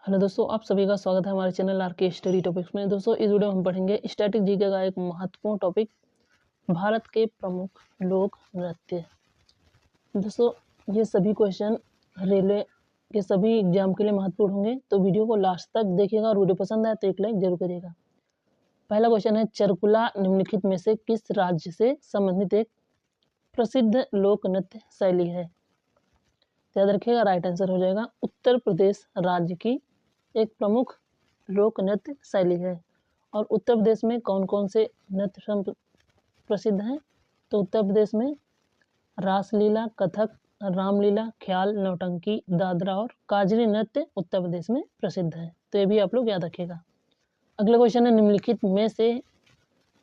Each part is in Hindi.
हेलो दोस्तों, आप सभी का स्वागत है हमारे चैनल आर के स्टडी टॉपिक्स में। दोस्तों, इस वीडियो में हम पढ़ेंगे स्टैटिक जीके का एक महत्वपूर्ण टॉपिक, भारत के प्रमुख लोक नृत्य। दोस्तों, ये सभी क्वेश्चन रेलवे के सभी एग्जाम के लिए महत्वपूर्ण होंगे, तो वीडियो को लास्ट तक देखिएगा और वीडियो पसंद आए तो एक लाइक जरूर करिएगा। पहला क्वेश्चन है, चरकुला निम्नलिखित में से किस राज्य से संबंधित एक प्रसिद्ध लोक नृत्य शैली है? याद रखिएगा, राइट आंसर हो जाएगा उत्तर प्रदेश राज्य की एक प्रमुख लोक नृत्य शैली है। और उत्तर प्रदेश में कौन कौन से नृत्य प्रसिद्ध हैं? तो उत्तर प्रदेश में रासलीला, कथक, रामलीला, ख्याल, नौटंकी, दादरा और काजरी नृत्य उत्तर प्रदेश में प्रसिद्ध है। तो ये भी आप लोग याद रखिएगा। अगला क्वेश्चन है, निम्नलिखित में से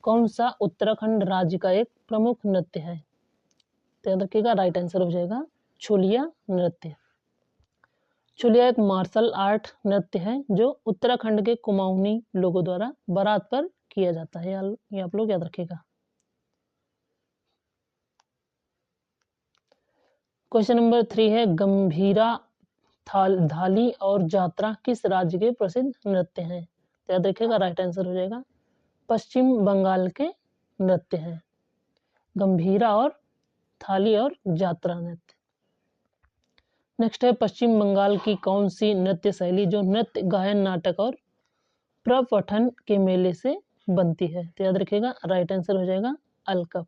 कौन सा उत्तराखंड राज्य का एक प्रमुख नृत्य है? तो याद रखिएगा, राइट आंसर हो जाएगा छोलिया नृत्य। छोलिया एक मार्शल आर्ट नृत्य है जो उत्तराखंड के कुमाऊनी लोगों द्वारा बारात पर किया जाता है। ये आप लोग याद रखिएगा। क्वेश्चन नंबर 3 है, गंभीरा, धाली और जात्रा किस राज्य के प्रसिद्ध नृत्य हैं? तो याद रखिएगा, राइट आंसर हो जाएगा पश्चिम बंगाल के नृत्य हैं गंभीरा और थाली और जात्रा नृत्य। नेक्स्ट है, पश्चिम बंगाल की कौन सी नृत्य शैली जो नृत्य, गायन, नाटक और प्रपठन के मेले से बनती है? तो याद रखिएगा, राइट आंसर हो जाएगा अलकप।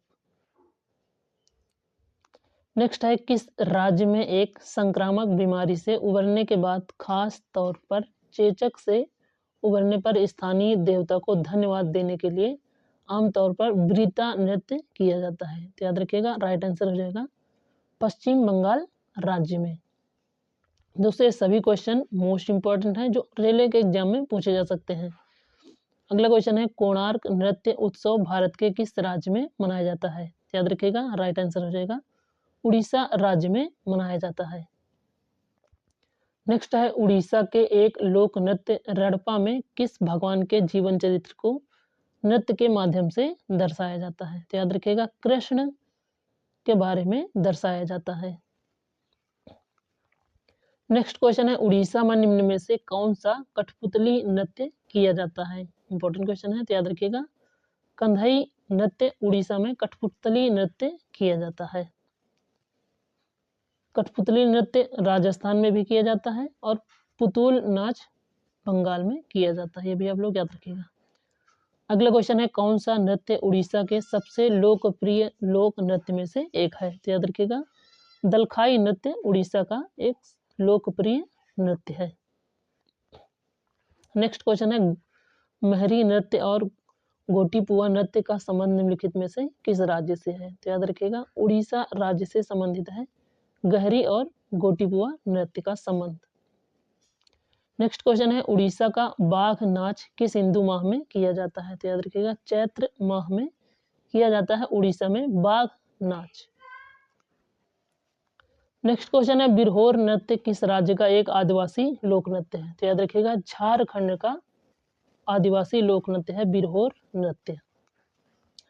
नेक्स्ट है, किस राज्य में एक संक्रामक बीमारी से उबरने के बाद खास तौर पर चेचक से उबरने पर स्थानीय देवता को धन्यवाद देने के लिए आमतौर पर ब्रीता नृत्य किया जाता है? तो याद रखिएगा, राइट आंसर हो जाएगा पश्चिम बंगाल राज्य में। दोस्तों, ये सभी क्वेश्चन मोस्ट इंपॉर्टेंट हैं जो रेलवे के एग्जाम में पूछे जा सकते हैं। अगला क्वेश्चन है, कोणार्क नृत्य उत्सव भारत के किस राज्य में मनाया जाता है? याद रखिएगा, राइट आंसर हो जाएगा उड़ीसा राज्य में मनाया जाता है। नेक्स्ट है, उड़ीसा के एक लोक नृत्य रड़पा में किस भगवान के जीवन चरित्र को नृत्य के माध्यम से दर्शाया जाता है? तो याद रखिएगा, कृष्ण के बारे में दर्शाया जाता है। नेक्स्ट क्वेश्चन है, उड़ीसा में निम्न में से कौन सा कठपुतली नृत्य किया जाता है? इंपॉर्टेंट क्वेश्चन है, तो याद रखिएगा कंधई नृत्य उड़ीसा में कठपुतली नृत्य किया जाता है। कठपुतली नृत्य राजस्थान में भी किया जाता है और पुतुल नाच बंगाल में किया जाता है। ये भी आप लोग याद रखिएगा। अगला क्वेश्चन है, कौन सा नृत्य उड़ीसा के सबसे लोकप्रिय लोक नृत्य में से एक है? तो याद रखिएगा, दलखाई नृत्य उड़ीसा का एक लोकप्रिय नृत्य है। नेक्स्ट क्वेश्चन है, महरी नृत्य और गोटीपुआ नृत्य का संबंध निम्नलिखित में से किस राज्य से है? तो याद रखिएगा, उड़ीसा राज्य से संबंधित है गहरी और गोटीपुआ नृत्य का संबंध। नेक्स्ट क्वेश्चन है, उड़ीसा का बाघ नाच किस हिंदू माह में किया जाता है? तो याद रखिएगा, चैत्र माह में किया जाता है उड़ीसा में बाघ नाच। नेक्स्ट क्वेश्चन है, बिरहोर नृत्य किस राज्य का एक आदिवासी लोक नृत्य है? तो याद रखिएगा, झारखंड का आदिवासी लोक नृत्य है बिरहोर नृत्य।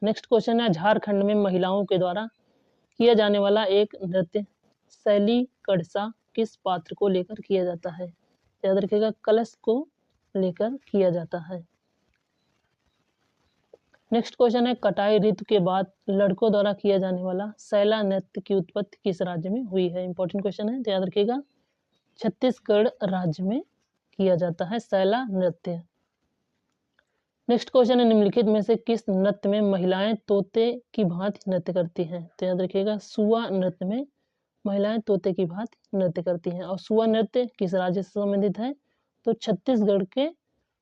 नेक्स्ट क्वेश्चन है, झारखंड में महिलाओं के द्वारा किया जाने वाला एक नृत्य शैली कड़सा किस पात्र को लेकर किया जाता है? याद रखिएगा, कलश को लेकर किया जाता है। नेक्स्ट क्वेश्चन है, कटाई ऋतु के बाद लड़कों द्वारा किया जाने वाला सैला नृत्य की उत्पत्ति किस राज्य में हुई है? इंपॉर्टेंट क्वेश्चन है, तो याद रखिएगा छत्तीसगढ़ राज्य में किया जाता है सैला नृत्य। नेक्स्ट क्वेश्चन है, निम्नलिखित में से किस नृत्य में महिलाएं तोते की भांति नृत्य करती हैं? तो याद रखिएगा, सुआ नृत्य में महिलाएं तोते की भांति नृत्य करती हैं। और सुआ नृत्य किस राज्य से संबंधित है? तो छत्तीसगढ़ के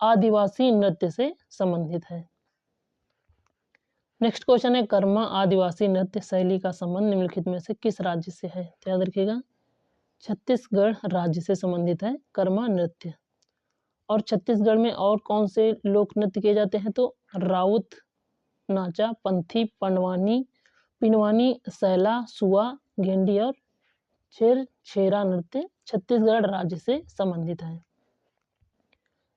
आदिवासी नृत्य से संबंधित है। नेक्स्ट क्वेश्चन है, कर्मा आदिवासी नृत्य शैली का संबंध निम्नलिखित में से किस राज्य से है? तो याद रखिएगा, छत्तीसगढ़ राज्य से संबंधित है कर्मा नृत्य। और छत्तीसगढ़ में और कौन से लोक नृत्य किए जाते हैं? तो राउत नाचा, पंथी, पिनवानी, सैला, सुआ, गेंडी और छेरा नृत्य छत्तीसगढ़ राज्य से संबंधित है।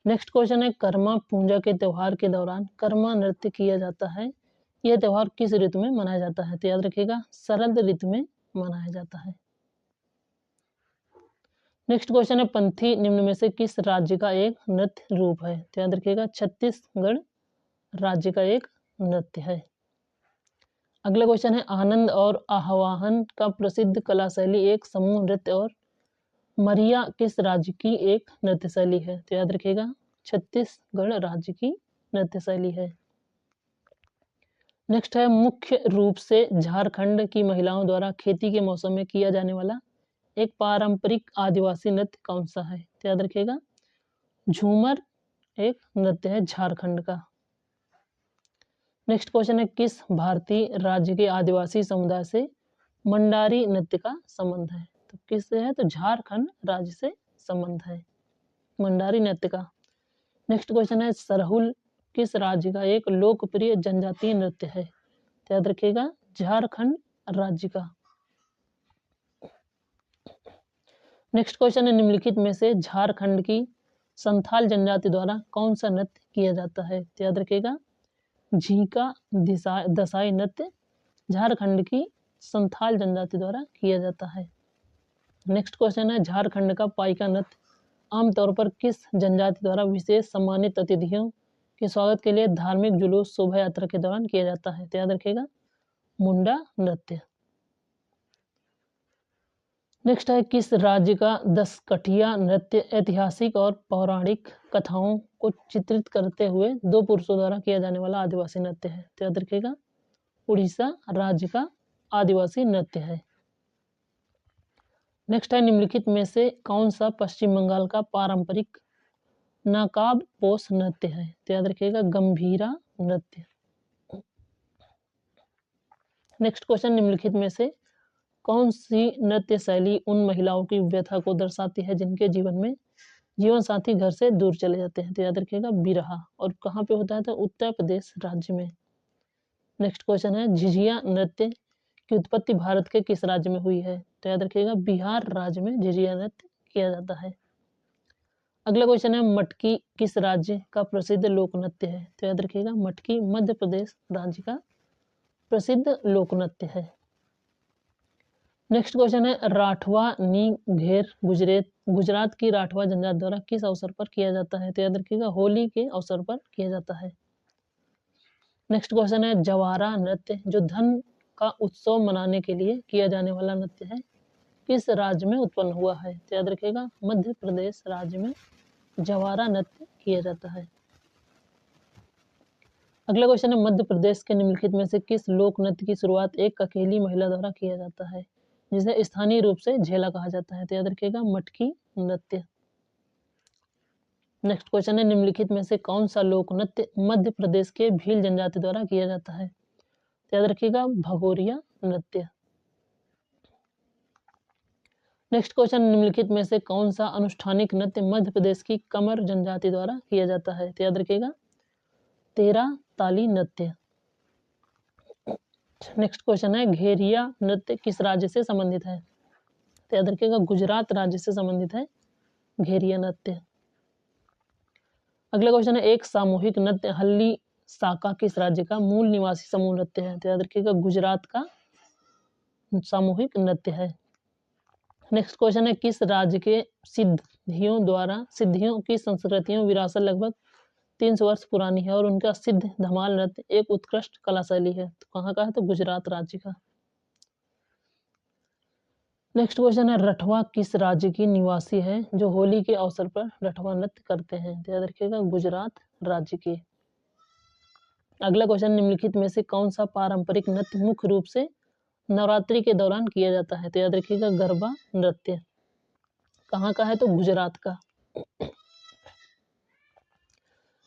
नेक्स्ट क्वेश्चन है, कर्मा पूजा के त्योहार के दौरान कर्मा नृत्य किया जाता है। यह त्योहार किस ऋतु में मनाया जाता है? तो याद रखिएगा, शरद ऋतु में मनाया जाता है। नेक्स्ट क्वेश्चन है पंथी निम्न में से किस राज्य का एक नृत्य रूप है? तो याद रखिएगा छत्तीसगढ़ राज्य का एक नृत्य है। अगला क्वेश्चन है आनंद और आह्वान का प्रसिद्ध कला शैली एक समूह नृत्य और मरिया किस राज्य की एक नृत्य शैली है? तो याद रखिएगा छत्तीसगढ़ राज्य की नृत्य शैली है। नेक्स्ट है मुख्य रूप से झारखंड की महिलाओं द्वारा खेती के मौसम में किया जाने वाला एक पारंपरिक आदिवासी नृत्य कौन सा है? तो याद रखिएगा झूमर एक नृत्य है झारखंड का। नेक्स्ट क्वेश्चन है किस भारतीय राज्य के आदिवासी समुदाय से मंडारी नृत्य का संबंध है? तो किससे है? तो झारखंड राज्य से संबंध है मंडारी नृत्य का। नेक्स्ट क्वेश्चन है सरहुल किस राज्य का एक लोकप्रिय जनजातीय नृत्य है? तो याद रखिएगा झारखंड राज्य का। नेक्स्ट क्वेश्चन है निम्नलिखित में से झारखंड की संथाल जनजाति द्वारा कौन सा नृत्य किया जाता है? तो याद रखिएगा झीका दसाई नृत्य झारखंड की संथाल जनजाति द्वारा किया जाता है। नेक्स्ट क्वेश्चन है झारखंड का पाइका नृत्य आमतौर पर किस जनजाति द्वारा विशेष सम्मानित अतिथियों के स्वागत के लिए धार्मिक जुलूस शोभा यात्रा के दौरान किया जाता है? तो याद रखिएगा मुंडा नृत्य। नेक्स्ट है किस राज्य का दसकठिया नृत्य ऐतिहासिक और पौराणिक कथाओं को चित्रित करते हुए दो पुरुषों द्वारा किया जाने वाला आदिवासी नृत्य है? तो याद रखिएगा उड़ीसा राज्य का आदिवासी नृत्य है। नेक्स्ट है निम्नलिखित में से कौन सा पश्चिम बंगाल का पारंपरिक नकाब पोष नृत्य है? तो याद रखिएगा गंभीरा नृत्य। नेक्स्ट क्वेश्चन निम्नलिखित में से कौन सी नृत्य शैली उन महिलाओं की व्यथा को दर्शाती है जिनके जीवन में जीवन साथी घर से दूर चले जाते हैं? तो याद रखिएगा बिरहा। और कहाँ पे होता है? तो उत्तर प्रदेश राज्य में। नेक्स्ट क्वेश्चन है झिझिया नृत्य की उत्पत्ति भारत के किस राज्य में हुई है? तो याद रखिएगा बिहार राज्य में झिझिया नृत्य किया जाता है। अगला क्वेश्चन है मटकी किस राज्य का प्रसिद्ध लोक नृत्य है? तो याद रखिएगा मटकी मध्य प्रदेश राज्य का प्रसिद्ध लोक नृत्य है। नेक्स्ट क्वेश्चन है राठवा नी घेर गुजरात की राठवा जनजाति द्वारा किस अवसर पर किया जाता है? तो याद रखिएगा होली के अवसर पर किया जाता है। नेक्स्ट क्वेश्चन है जवारा नृत्य जो धन का उत्सव मनाने के लिए किया जाने वाला नृत्य है किस राज्य में उत्पन्न हुआ है? तो याद रखिएगा मध्य प्रदेश राज्य में जवारा नृत्य किया जाता है। अगला क्वेश्चन है मध्य प्रदेश के निम्नलिखित में से किस लोक नृत्य की शुरुआत एक अकेली महिला द्वारा किया जाता है जिसे स्थानीय रूप से झेला कहा जाता है? तो याद रखिएगा मटकी नृत्य। नेक्स्ट क्वेश्चन है निम्नलिखित में से कौन सा लोक नृत्य मध्य प्रदेश के भील जनजाति द्वारा किया जाता है? तो याद रखिएगा भगोरिया नृत्य। नेक्स्ट क्वेश्चन निम्नलिखित में से कौन सा अनुष्ठानिक नृत्य मध्य प्रदेश की कमर जनजाति द्वारा किया जाता है? तो याद रखिएगा तेरा ताली नृत्य। नेक्स्ट क्वेश्चन है घेरिया नृत्य किस राज्य से संबंधित है? तो याद रखिएगा गुजरात राज्य से संबंधित है घेरिया नृत्य। अगला क्वेश्चन है एक सामूहिक नृत्य हल्ली साका किस राज्य का मूल निवासी समूह नृत्य है? तो याद रखिएगा गुजरात का सामूहिक नृत्य है। नेक्स्ट क्वेश्चन है किस राज्य के सिद्धियों की संस्कृतियों विरासत लगभग 300 वर्ष पुरानी है और उनका सिद्ध धमाल नृत्य एक उत्कृष्ट कला शैली है? तो कहाँ का है? तो गुजरात राज्य का। नेक्स्ट क्वेश्चन है रठवा किस राज्य की निवासी है जो होली के अवसर पर रठवा नृत्य करते हैं? तो याद रखिएगा गुजरात राज्य के। अगला क्वेश्चन निम्नलिखित में से कौन सा पारंपरिक नृत्य मुख्य रूप से नवरात्रि के दौरान किया जाता है? तो याद रखिएगा गरबा नृत्य। कहाँ का है? तो गुजरात का।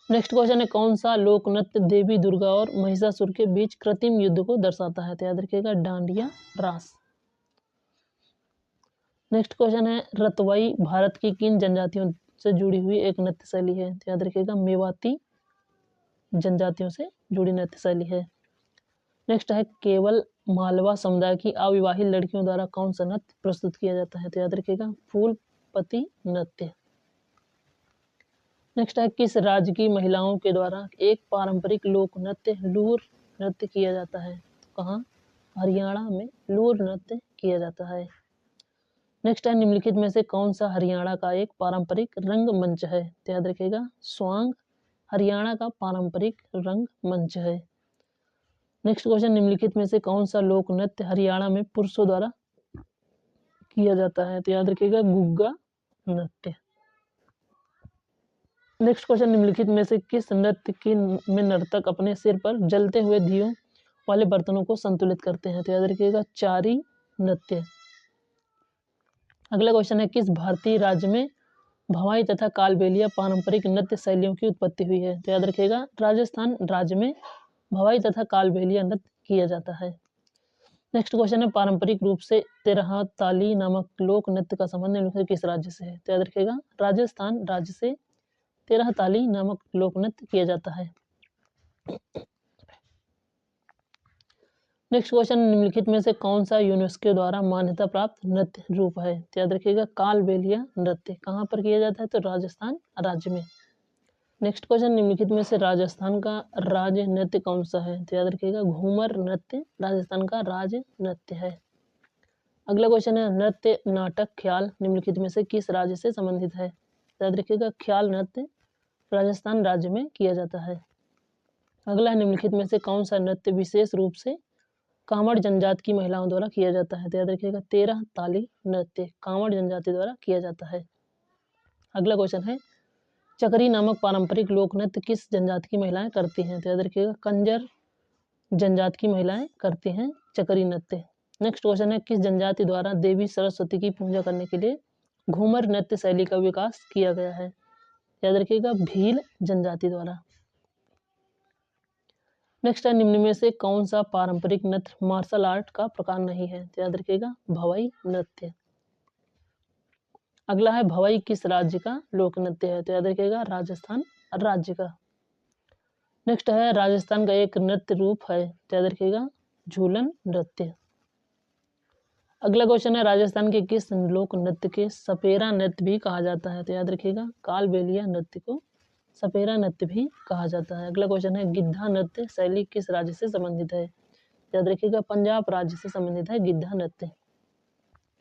नेक्स्ट क्वेश्चन है कौन सा लोक नृत्य देवी दुर्गा और महिषासुर के बीच कृत्रिम युद्ध को दर्शाता है? तो याद रखिएगा डांडिया रास। नेक्स्ट क्वेश्चन है रतवाई भारत की किन जनजातियों से जुड़ी हुई एक नृत्य शैली है? तो याद रखिएगा मेवाती जनजातियों से जुड़ी नृत्य शैली है। नेक्स्ट है केवल मालवा समुदाय की अविवाहित लड़कियों द्वारा कौन सा नृत्य प्रस्तुत किया जाता है? तो याद रखिएगा फूलपति नृत्य। नेक्स्ट है किस राज्य की महिलाओं के द्वारा एक पारंपरिक लोक नृत्य लूर नृत्य किया जाता है? तो कहाँ? हरियाणा में लूर नृत्य किया जाता है। नेक्स्ट है निम्नलिखित में से कौन सा हरियाणा का एक पारंपरिक रंगमंच है? तो याद रखिएगा स्वांग हरियाणा का पारंपरिक रंगमंच है। नेक्स्ट क्वेश्चन निम्नलिखित में से कौन सा लोक नृत्य हरियाणा में पुरुषों द्वारा किया जाता है? तो याद रखिएगा गुग्गा नृत्य। नेक्स्ट क्वेश्चन निम्नलिखित में से किस नृत्य की में नर्तक अपने सिर पर जलते हुए दियों वाले बर्तनों को संतुलित करते हैं? तो याद रखिएगा चारी नृत्य। अगला क्वेश्चन है किस भारतीय राज्य में भवाई तथा कालबेलिया पारंपरिक नृत्य शैलियों की उत्पत्ति हुई है? तो याद रखिएगा राजस्थान राज्य में भवाई तथा कालबेलिया नृत्य किया जाता है। नेक्स्ट क्वेश्चन है पारंपरिक रूप से तेरह ताली नामक लोक नृत्य का संबंध निम्नलिखित किस राज्य से है? तो याद रखिएगा राजस्थान राज्य से तेरह ताली नामक लोक नृत्य किया जाता है। नेक्स्ट क्वेश्चन निम्नलिखित में से कौन सा यूनेस्को द्वारा मान्यता प्राप्त नृत्य रूप है? तो याद रखिएगा कालबेलिया नृत्य। कहाँ पर किया जाता है? तो राजस्थान राज्य में। नेक्स्ट क्वेश्चन निम्नलिखित में से राजस्थान का राज्य नृत्य कौन सा है? तो याद रखिएगा घूमर नृत्य राजस्थान का राज्य नृत्य है। अगला क्वेश्चन है नृत्य नाटक ख्याल निम्नलिखित में से किस राज्य से संबंधित है? तो याद रखिएगा ख्याल नृत्य राजस्थान राज्य में किया जाता है। अगला है निम्नलिखित में से कौन सा नृत्य विशेष रूप से कांवड़ जनजाति की महिलाओं द्वारा किया जाता है? तो याद रखिएगा तेरह ताली नृत्य कांवड़ जनजाति द्वारा किया जाता है। अगला क्वेश्चन है चकरी नामक पारंपरिक लोक नृत्य किस जनजाति की महिलाएं करती हैं? तो याद रखिएगा कंजर जनजाति की महिलाएं करती हैं चकरी नृत्य। नेक्स्ट क्वेश्चन है किस जनजाति द्वारा देवी सरस्वती की पूजा करने के लिए घूमर नृत्य शैली का विकास किया गया है? याद रखिएगा भील जनजाति द्वारा। नेक्स्ट है निम्न में से कौन सा पारंपरिक नृत्य मार्शल आर्ट का प्रकार नहीं है? तो याद रखिएगा भवाई नृत्य। अगला है भवाई किस राज्य का लोक नृत्य है? तो याद रखिएगा राजस्थान राज्य का। नेक्स्ट है राजस्थान का एक नृत्य रूप है? तो याद रखिएगा झूलन नृत्य। अगला क्वेश्चन है राजस्थान के किस लोक नृत्य के सपेरा नृत्य भी कहा जाता है? तो याद रखिएगा कालबेलिया नृत्य को सपेरा नृत्य भी कहा जाता है। अगला क्वेश्चन है गिद्धा नृत्य शैली किस राज्य से संबंधित है? याद रखिएगा पंजाब राज्य से संबंधित है गिद्धा नृत्य।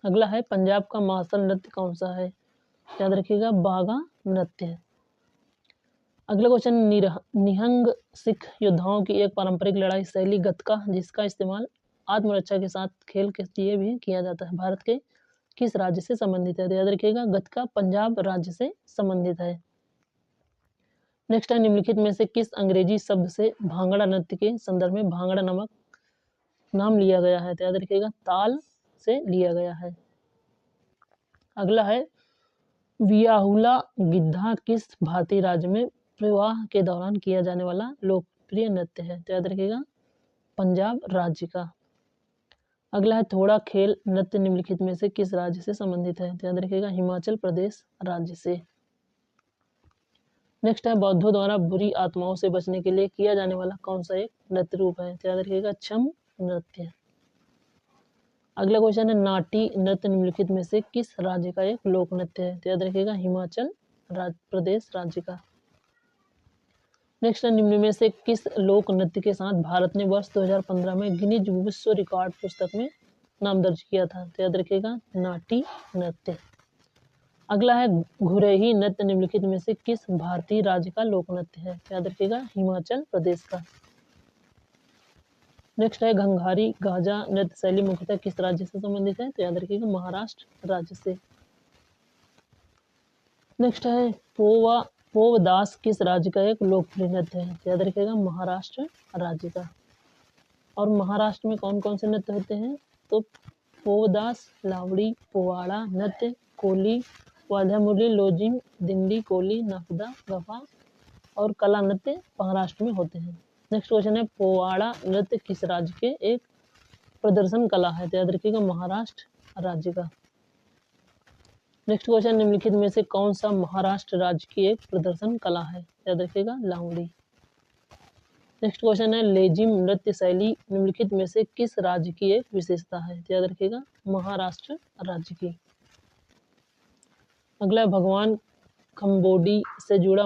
अगला है पंजाब का मार्शल नृत्य कौन सा है? याद रखिएगा बागा नृत्य। अगला क्वेश्चन निहंग सिख योद्धाओं की एक पारंपरिक लड़ाई शैली गतका जिसका इस्तेमाल आत्मरक्षा के साथ खेल के लिए भी किया जाता है भारत के किस राज्य से संबंधित है? तो याद रखिएगा गतका पंजाब राज्य से संबंधित है। नेक्स्ट है निम्नलिखित में से किस अंग्रेजी शब्द से भांगड़ा नृत्य के संदर्भ में भांगड़ा नमक नाम लिया गया है? तो याद रखिएगा ताल से लिया गया है। अगला है वियाहुला गिद्धा किस भारतीय राज्य में प्रवाह के दौरान किया जाने वाला लोकप्रिय नृत्य है? तो याद रखिएगा पंजाब राज्य का। अगला है थोड़ा खेल नृत्य निम्नलिखित में से किस राज्य से संबंधित है? तो याद रखिएगा हिमाचल प्रदेश राज्य से। नेक्स्ट है बौद्धों द्वारा बुरी आत्माओं से बचने के लिए किया जाने वाला कौन सा एक नृत्य रूप है? तो याद रखिएगा छम नृत्य। अगला क्वेश्चन है नाटी नृत्य निम्नलिखित में से किस राज्य का एक लोक नृत्य है? तो याद रखिएगा हिमाचल प्रदेश राज्य का। नेक्स्ट है निम्न में से किस लोक नृत्य के साथ भारत ने वर्ष 2015 में गिनीज विश्व रिकॉर्ड पुस्तक में नाम दर्ज किया था? तो याद रखिएगा नाटी नृत्य। अगला है घुरेही नृत्य निम्नलिखित में से किस भारतीय राज्य का लोक नृत्य है? तो याद रखिएगा हिमाचल प्रदेश का। नेक्स्ट है घंघारी गाजा नृत्य शैली मुख्यतः किस राज्य से संबंधित है? तो याद रखिएगा महाराष्ट्र राज्य से। नेक्स्ट है पोवदास किस राज्य का एक लोकप्रिय नृत्य है? तो याद रखिएगा महाराष्ट्र राज्य का। और महाराष्ट्र में कौन कौन से नृत्य होते हैं? तो पोवदास, लावड़ी, पोवाड़ा नृत्य, कोली, वाद्यामुरली, लोजिंग, दिंडी, कोली, नाफदा, गफा और कला नृत्य महाराष्ट्र में होते हैं। नेक्स्ट क्वेश्चन है पोवाड़ा नृत्य किस राज्य के एक प्रदर्शन कला है? तो याद रखिएगा महाराष्ट्र राज्य का। नेक्स्ट क्वेश्चन निम्नलिखित में से कौन सा महाराष्ट्र राज्य की एक प्रदर्शन कला है? याद रखिएगा लावड़ी। नेक्स्ट क्वेश्चन है लेजिम नृत्य शैली निम्नलिखित में से किस राज्य की एक विशेषता है? तो याद रखिएगा महाराष्ट्र राज्य की। अगला भगवान खम्बोडी से जुड़ा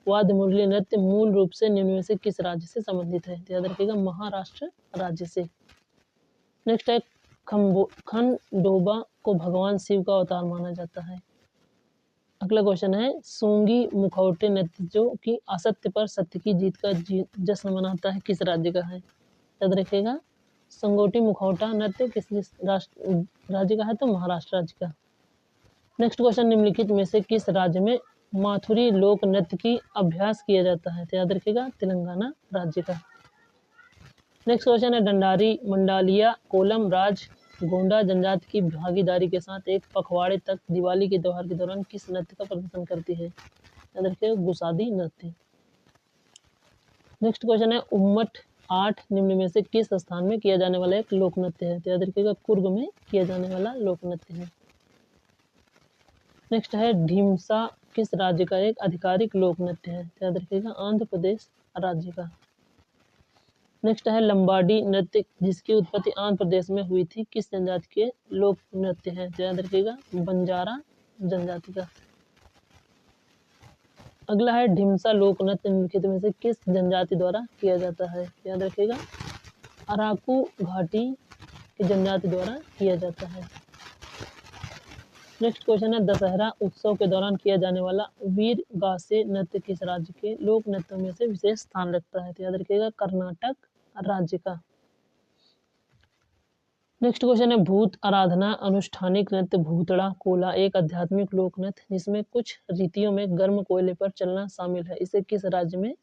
वाद्य मुरली नृत्य मूल रूप से निम्न में से किस राज्य से संबंधित है? तो याद रखिएगा महाराष्ट्र राज्य से। नेक्स्ट है खंडोबा को भगवान शिव का अवतार माना जाता है? अगला क्वेश्चन है सूंगी मुखौटे नृत्य जो कि असत्य पर सत्य की जीत का जश्न मनाता है, किस राज्य का है? याद रखिएगा, संगोटी मुखौटा नृत्य किस राज्य का है? तो महाराष्ट्र राज्य का। नेक्स्ट क्वेश्चन, निम्नलिखित में से किस राज्य में माथुरी लोक नृत्य की अभ्यास किया जाता है? तो याद रखिएगा, तेलंगाना राज्य का। नेक्स्ट क्वेश्चन है डंडारी मंडालिया कोलम राज गोंडा जनजाति की भागीदारी के साथ एक पखवाड़े तक दिवाली के त्योहार के दौरान किस नृत्य का प्रदर्शन करती है? याद रखिएगा, गुसादी नृत्य। नेक्स्ट क्वेश्चन है उम्मट 8 निम्न में से किस स्थान में किया जाने वाला एक लोक नृत्य है? तो याद रखिएगा, कुर्ग में किया जाने वाला लोक नृत्य है। नेक्स्ट है ढीमसा किस राज्य का एक आधिकारिक लोक नृत्य है? तो याद रखिएगा, आंध्र प्रदेश राज्य का। नेक्स्ट है लंबाडी नृत्य जिसकी उत्पत्ति आंध्र प्रदेश में हुई थी, किस जनजाति के लोक नृत्य है? तो याद रखिएगा, बंजारा जनजाति का। अगला है ढिमसा लोक नृत्य निम्नलिखित में से किस जनजाति द्वारा किया जाता है? याद रखिएगा, अराकू घाटी की जनजाति द्वारा किया जाता है। नेक्स्ट क्वेश्चन है दशहरा उत्सव के दौरान किया जाने वाला वीर गासे नृत्य किस राज्य के लोक नृत्यों में से विशेष स्थान रखता है? तो याद रखिएगा, कर्नाटक राज्य का। नेक्स्ट क्वेश्चन है भूत आराधना अनुष्ठानिक नृत्य भूतड़ा कोला एक आध्यात्मिक लोक नृत्य जिसमें कुछ रीतियों में गर्म कोयले पर चलना शामिल है, इसे किस राज्य में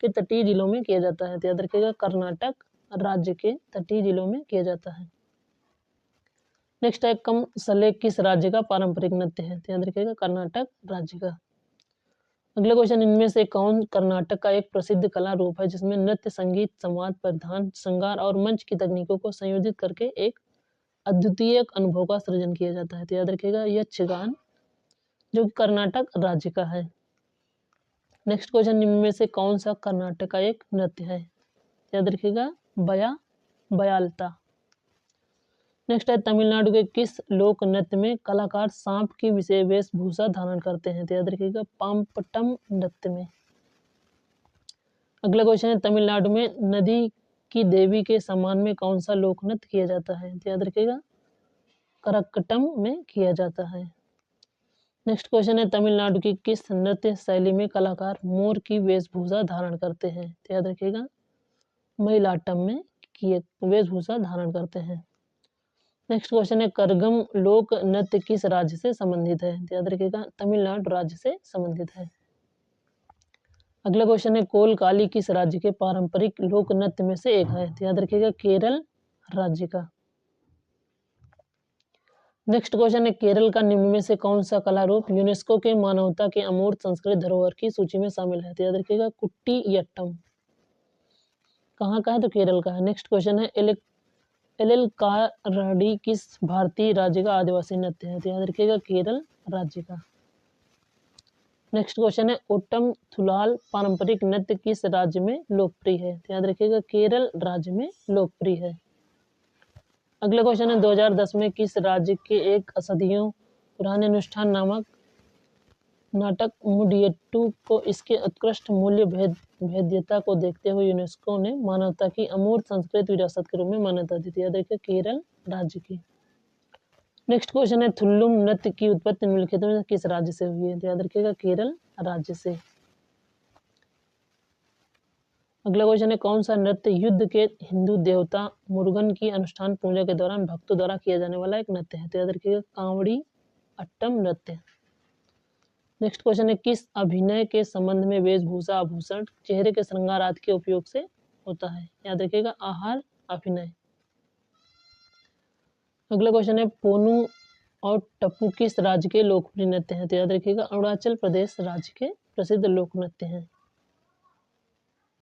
के तटीय जिलों में किया जाता है? तो याद रखिएगा, कर्नाटक राज्य के तटीय जिलों में किया जाता है। नेक्स्ट है कम सले किस राज्य का पारंपरिक नृत्य है? तो याद रखिएगा, कर्नाटक राज्य का। अगला क्वेश्चन, इनमें से कौन कर्नाटक का एक प्रसिद्ध कला रूप है जिसमें नृत्य संगीत संवाद परिधान श्रृंगार और मंच की तकनीकों को संयोजित करके एक अद्वितीय अनुभव का सृजन किया जाता है? तो याद रखिएगा, यक्षगान जो कि कर्नाटक राज्य का है। नेक्स्ट क्वेश्चन, निम्न में से कौन सा कर्नाटक का एक नृत्य है? याद रखिएगा, बयालता। नेक्स्ट है तमिलनाडु के किस लोक नृत्य में कलाकार सांप की विशेष वेशभूषा धारण करते हैं? तो याद रखिएगा, पाम्पटम नृत्य में। अगला क्वेश्चन है तमिलनाडु में नदी की देवी के सम्मान में कौन सा लोक नृत्य किया जाता है? तो याद रखिएगा, करक्कटम में किया जाता है। नेक्स्ट क्वेश्चन है तमिलनाडु की किस नृत्य शैली में कलाकार मोर की वेशभूषा धारण करते हैं? तो याद रखिएगा, मयिलाट्टम में किए वेशभूषा धारण करते हैं। नेक्स्ट क्वेश्चन है करगम लोक नृत्य किस राज्य से संबंधित है? तो याद रखिएगा, तमिलनाडु राज्य से संबंधित है। अगला क्वेश्चन है कोलकाली किस राज्य के पारंपरिक लोक नृत्य में से एक है? तो याद रखिएगा, केरल राज्य का। नेक्स्ट क्वेश्चन है केरल का निम्न में से कौन सा कला रूप यूनेस्को के मानवता के अमूर्त संस्कृत धरोहर की सूची में शामिल है? तो याद रखिएगा, कुट्टियट्टम। कहाँ का है? तो केरल का है। नेक्स्ट क्वेश्चन है एलेलकारडी किस भारतीय राज्य का आदिवासी नृत्य है? तो याद रखिएगा, केरल राज्य का। नेक्स्ट क्वेश्चन है ओट्टम थुलाल पारंपरिक नृत्य किस राज्य में लोकप्रिय है? तो याद रखिएगा, केरल राज्य में लोकप्रिय है। अगला क्वेश्चन है 2010 में किस राज्य के एक सदियों पुराने अनुष्ठान नामक नाटक मुडियट्टू को इसके उत्कृष्ट मूल्य भेद्यता को देखते हुए यूनेस्को ने मानवता की अमूर्त संस्कृत विरासत के रूप में मान्यता दी थी? याद रखिए, केरल राज्य की। नेक्स्ट क्वेश्चन है थुल्लुम नृत्य की उत्पत्ति निम्नलिखित में किस राज्य से हुई है? तो याद रखिएगा, केरल राज्य से। अगला क्वेश्चन है कौन सा नृत्य युद्ध के हिंदू देवता मुरुगन की अनुष्ठान पूजा के दौरान भक्तों द्वारा किया जाने वाला एक नृत्य है? तो याद रखिएगा, कांवड़ी अट्टम नृत्य। नेक्स्ट क्वेश्चन है किस अभिनय के संबंध में वेशभूषा आभूषण चेहरे के श्रृंगार आदि के उपयोग से होता है? याद रखिएगा, आहार अभिनय। अगला क्वेश्चन है पोनू और टप्पू किस राज्य के लोकप्रिय नृत्य हैं? तो याद रखिएगा, अरुणाचल प्रदेश राज्य के प्रसिद्ध लोक नृत्य हैं।